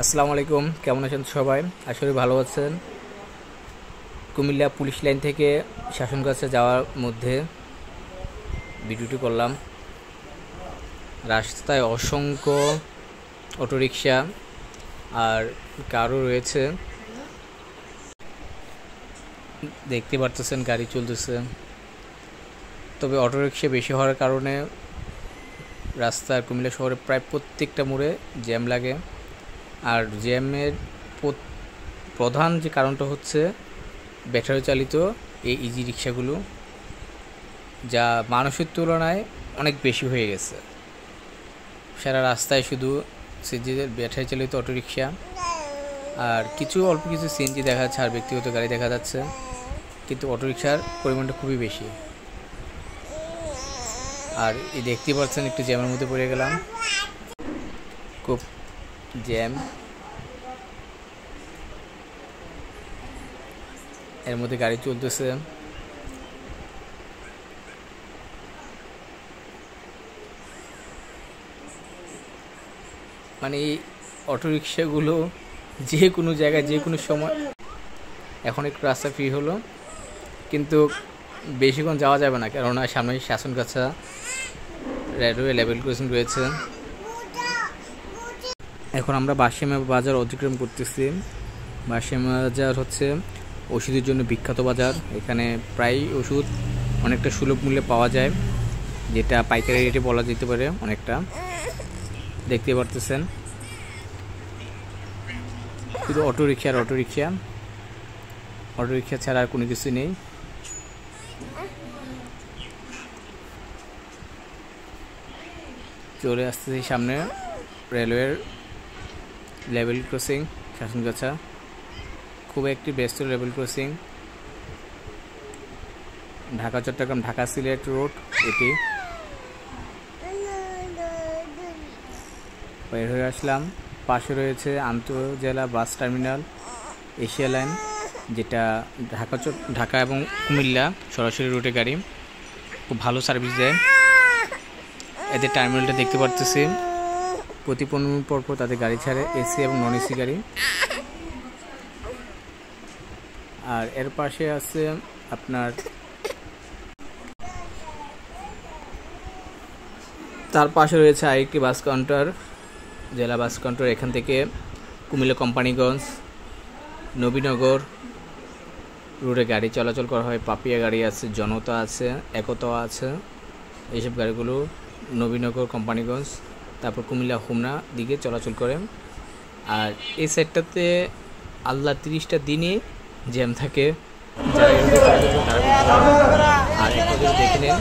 আসসালামু আলাইকুম, কেমন আছেন সবাই? আসলে ভালো আছেন। কুমিল্লা পুলিশ লাইন থেকে শাসনগাছা যাওয়ার মধ্যে ভিডিওটি করলাম। রাস্তায় অসংখ্য অটোরিকশা আর কারও রয়েছে, দেখতে পারতেছেন গাড়ি চলতেছে। তবে অটোরিকশা বেশি হওয়ার কারণে রাস্তার কুমিল্লা শহরে প্রায় প্রত্যেকটা মোড়ে জ্যাম লাগে। আর জ্যামের প্রধান যে কারণটা হচ্ছে ব্যাটারি চালিত এই ইজি রিক্সাগুলো, যা মানুষের তুলনায় অনেক বেশি হয়ে গেছে। সারা রাস্তায় শুধু সিএনজিদের ব্যাটারি চালিত অটোরিকশা আর অল্প কিছু সিএনজি দেখা যাচ্ছে, আর ব্যক্তিগত গাড়ি দেখা যাচ্ছে, কিন্তু অটোরিকশার পরিমাণটা খুবই বেশি। আর এই দেখতে পাচ্ছেন একটু জ্যামের মধ্যে পড়ে গেলাম, খুব জ্যাম। এর মধ্যে গাড়ি চলতেছে। মানে এই অটোরিকশাগুলো যে কোনো জায়গায় যে কোনো সময়, এখন একটু রাস্তা ফ্রি হলো, কিন্তু বেশিক্ষণ যাওয়া যাবে না, কেননা সামনে শাসনগাছা রেলওয়ে লেভেল ক্রসিং রয়েছে। এখন আমরা বাঁশিমা বাজার অতিক্রম করতেছি। বাঁশিমা বাজার হচ্ছে ওষুধের জন্য বিখ্যাত বাজার। এখানে প্রায় ওষুধ অনেকটা সুলভ মূল্যে পাওয়া যায়, যেটা পাইকারি রেটে বলা যেতে পারে অনেকটা। দেখতে পারতেছেন শুধু অটোরিকশা ছাড়া আর কোনো কিছু নেই। চলে আসতেছি সামনে রেলওয়ের লেভেল ক্রসিং শাসনগাছা, খুব একটি ব্যস্ত level crossing. Dhaka Chittagong Dhaka Sylhet road এটি। বের হয়ে আসলাম। পাশে রয়েছে আন্তঃজেলা বাস টার্মিনাল এশিয়া লাইন, যেটা ঢাকা এবং কুমিল্লা সরাসরি রুটে গাড়ি, খুব ভালো সার্ভিস দেয়। এদের টার্মিনালটা দেখতে পারতেছি, প্রতি 15 মিনিট পর তাদের গাড়ি ছাড়ে, এসি এবং নন এসি গাড়ি। আর এর পাশে আছে আপনার, তার পাশে রয়েছে আরেকটি বাস কাউন্টার, জেলা বাস কাউন্টার। এখান থেকে কুমিল্লা কোম্পানিগঞ্জ, নবীনগর রুটে গাড়ি চলাচল করা হয়। পাপিয়া গাড়ি আছে, জনতা আছে, একতা আছে, এইসব গাড়িগুলো নবীনগর কোম্পানিগঞ্জ তারপর কুমিল্লা হোমনা দিকে চলাচল করে। আর এই সাইডটাতে আল্লাহ 30টা দিনে জ্যাম থাকে, আর একটা দেখে নেন।